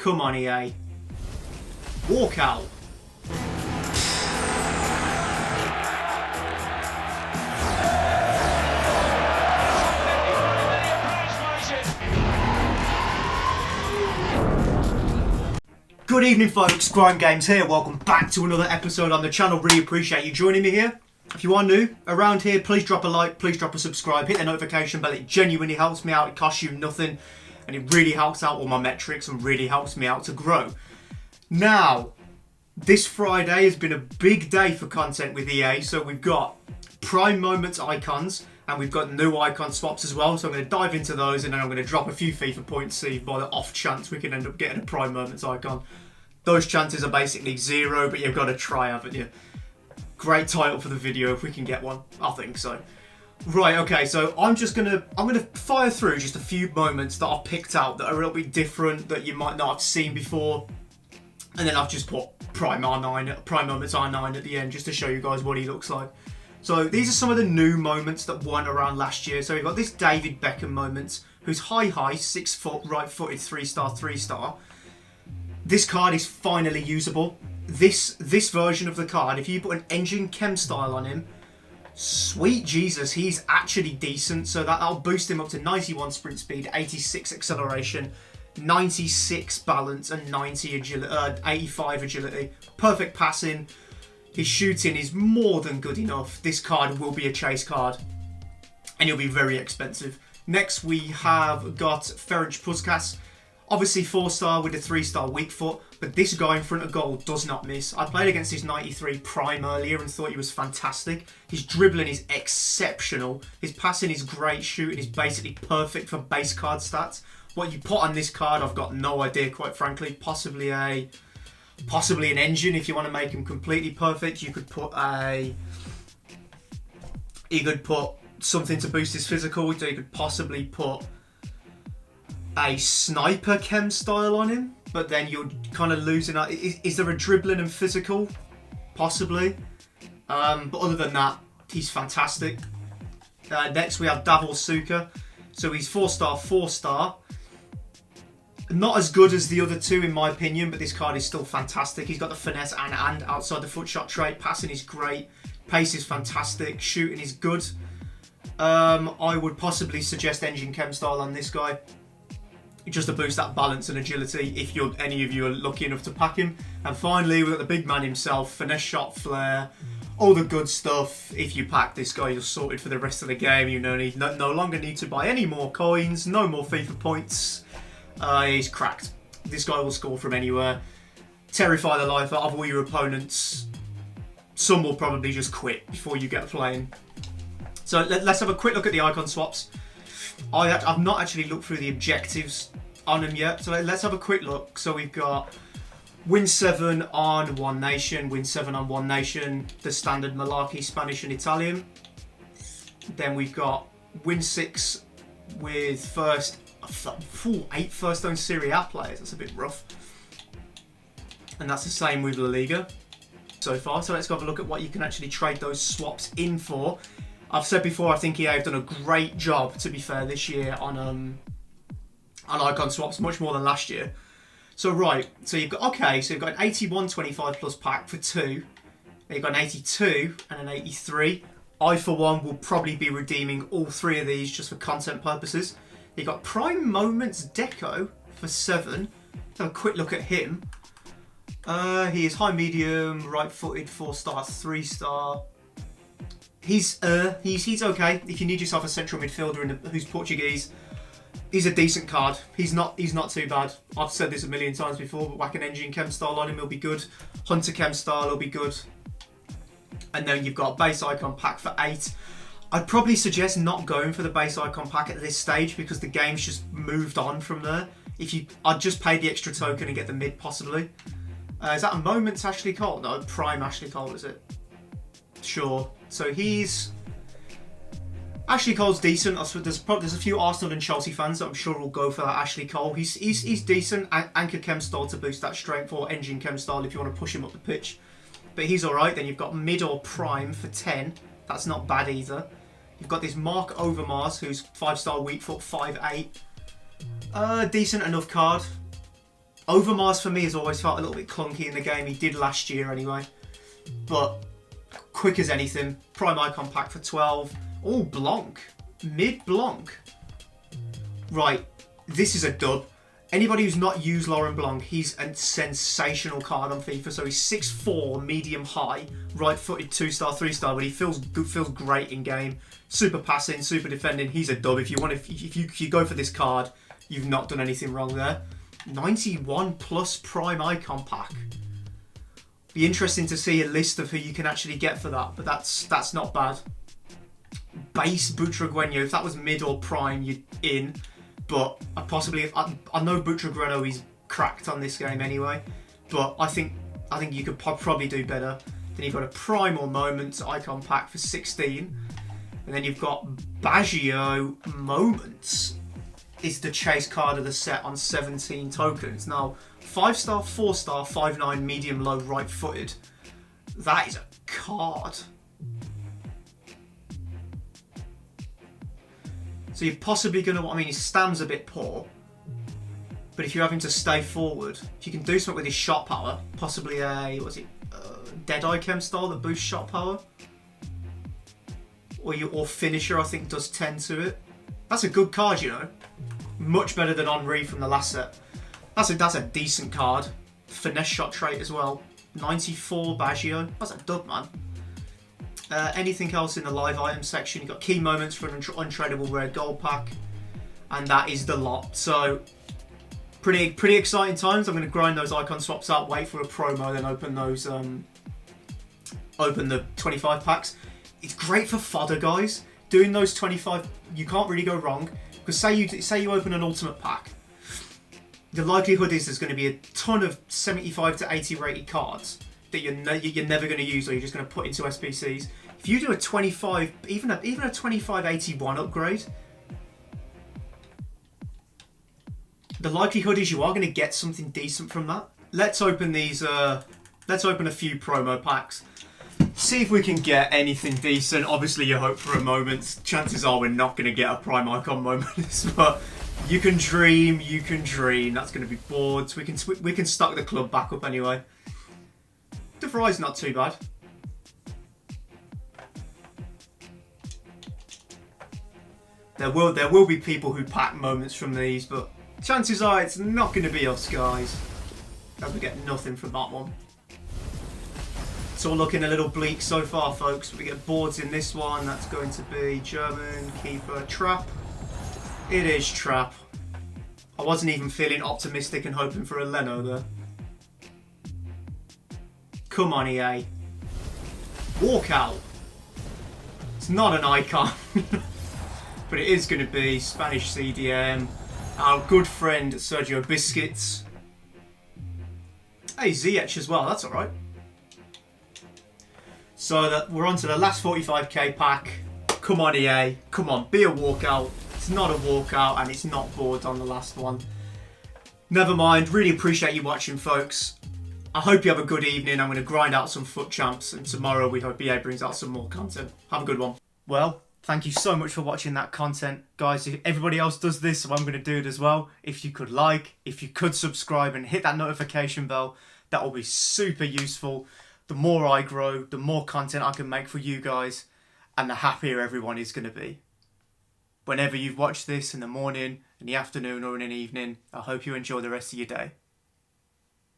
Come on, EA. Walkout. Good evening, folks. Grime Games here. Welcome back to another episode on the channel. Really appreciate you joining me here. If you are new around here, please drop a like, please drop a subscribe, hit the notification bell. It genuinely helps me out. It costs you nothing, and it really helps out all my metrics and really helps me out to grow. Now, this Friday has been a big day for content with EA. So we've got Prime Moments icons, and we've got new icon swaps as well. So I'm going to dive into those, and then I'm going to drop a few FIFA points, see by the off chance we can end up getting a Prime Moments icon. Those chances are basically zero, but you've got to try, haven't you? Great title for the video if we can get one. I think so. Right, okay, so I'm gonna fire through just a few moments that I've picked out that are a little bit different, that you might not have seen before. And then I've just put Prime Moments R9 at the end just to show you guys what he looks like. So these are some of the new moments that weren't around last year. So we've got this David Beckham moment, who's high, 6 foot, right-footed, 3-star. This card is finally usable. This version of the card, if you put an engine chem style on him, sweet Jesus, he's actually decent. So that'll boost him up to 91 sprint speed, 86 acceleration, 96 balance, and 85 agility. Perfect passing. His shooting is more than good enough. This card will be a chase card, and it'll be very expensive. Next, we have got Ferg Puskas. Obviously 4-star with a 3-star weak foot, but this guy in front of goal does not miss. I played against his 93 Prime earlier and thought he was fantastic. His dribbling is exceptional. His passing is great. Shooting is basically perfect for base card stats. What you put on this card, I've got no idea, quite frankly. Possibly an engine if you want to make him completely perfect. You could put something to boost his physical. So you could possibly put a sniper chem style on him, but then you're kind of losing out. Is there a dribbling and physical? Possibly. But other than that, he's fantastic. Next we have Davor Suka. So he's 4-star, 4-star. Not as good as the other two in my opinion, but this card is still fantastic. He's got the finesse and outside the foot shot trait. Passing is great. Pace is fantastic. Shooting is good. I would possibly suggest engine chem style on this guy, just to boost that balance and agility if any of you are lucky enough to pack him. And finally, we've got the big man himself, finesse shot, flair, all the good stuff. If you pack this guy, you're sorted for the rest of the game. You no longer need to buy any more coins, no more FIFA points. He's cracked. This guy will score from anywhere, terrify the life out of all your opponents. Some will probably just quit before you get playing. So let's have a quick look at the icon swaps. I've not actually looked through the objectives on them yet, so let's have a quick look. So we've got win 7 on One Nation, win 7 on One Nation, the standard Malarkey, Spanish and Italian. Then we've got win 6 with 8 first own Serie A players. That's a bit rough. And that's the same with La Liga so far. So let's go have a look at what you can actually trade those swaps in for. I've said before, I think EA have done a great job, to be fair, this year on icon swaps, much more than last year. So so you've got an 81 25 plus pack for 2. You've got an 82 and an 83. I for one will probably be redeeming all 3 of these just for content purposes. You've got Prime Moments Deco for 7. Let's have a quick look at him. He is high medium, right footed, 4-star, 3-star. He's okay. If you need yourself a central midfielder who's Portuguese, he's a decent card. He's not too bad. I've said this a million times before, but whack an engine chem style on him, he'll be good. Hunter chem style will be good. And then you've got base icon pack for 8. I'd probably suggest not going for the base icon pack at this stage because the game's just moved on from there. I'd just pay the extra token and get the mid possibly. Is that a Moments Ashley Cole? No, Prime Ashley Cole, is it? Sure. So Ashley Cole's decent. There's a few Arsenal and Chelsea fans that I'm sure will go for that Ashley Cole. He's decent. Anchor chem style to boost that strength, or engine chem style if you want to push him up the pitch. But he's alright. Then you've got mid or prime for 10. That's not bad either. You've got this Mark Overmars, who's 5-star weak foot, 5'8". Decent enough card. Overmars for me has always felt a little bit clunky in the game. He did last year anyway. But quick as anything. Prime Icon pack for 12. Oh, Blanc. Mid-Blanc. Right, this is a dub. Anybody who's not used Laurent Blanc, he's a sensational card on FIFA. So he's 6'4", medium high, right-footed, 2-star, 3-star, but he feels great in game. Super passing, super defending. He's a dub. If you go for this card, you've not done anything wrong there. 91 plus Prime Icon pack. Be interesting to see a list of who you can actually get for that, but that's not bad. Base Butragueño, if that was mid or prime, you're in. But I know Butragueño is cracked on this game anyway. But I think you could probably do better. Then you've got a Prime or Moments icon pack for 16. And then you've got Baggio Moments is the chase card of the set on 17 tokens. Now, 5-star, 4-star, 5'9", medium low, right-footed. That is a card. So you're possibly going to... I mean, his stam's a bit poor. But if you're having to stay forward, if you can do something with his shot power, possibly a... Deadeye Chem style that boosts shot power. Or Finisher, I think, does 10 to it. That's a good card, you know. Much better than Henri from the last set. That's a decent card. Finesse shot trait as well. 94 Baggio. That's a dub, man. Anything else in the live item section? You've got key moments for an untradeable rare gold pack. And that is the lot. So, pretty exciting times. I'm going to grind those icon swaps out, wait for a promo, then open those... open the 25 packs. It's great for fodder, guys. Doing those 25, you can't really go wrong. Because say you open an ultimate pack, the likelihood is there's going to be a ton of 75 to 80 rated cards that you're never going to use, or you're just going to put into SBCs. If you do a 25, even a 2581 upgrade, the likelihood is you are going to get something decent from that. Let's open these. Let's open a few promo packs. See if we can get anything decent. Obviously, you hope for a moment. Chances are we're not going to get a Prime Icon Moments, but you can dream. You can dream. That's going to be boards. We can stock the club back up anyway. De Vrij's not too bad. There will be people who pack moments from these, but chances are it's not going to be us, guys. As we get nothing from that one. It's all looking a little bleak so far, folks. We get boards in this one. That's going to be German, keeper, trap. It is trap. I wasn't even feeling optimistic and hoping for a Leno there. Come on, EA. Walkout. It's not an icon. But it is going to be Spanish CDM. Our good friend Sergio Biscuits. Hey, ZH as well. That's alright. So we're on to the last 45k pack. Come on, EA. Come on, be a walkout. It's not a walkout and it's not board on the last one. Never mind. Really appreciate you watching, folks. I hope you have a good evening. I'm going to grind out some FUT champs, and tomorrow we hope EA brings out some more content. Have a good one. Well, thank you so much for watching that content. Guys, if everybody else does this, so I'm going to do it as well. If you could like, if you could subscribe and hit that notification bell, that will be super useful. The more I grow, the more content I can make for you guys, and the happier everyone is going to be. Whenever you've watched this, in the morning, in the afternoon, or in an evening, I hope you enjoy the rest of your day.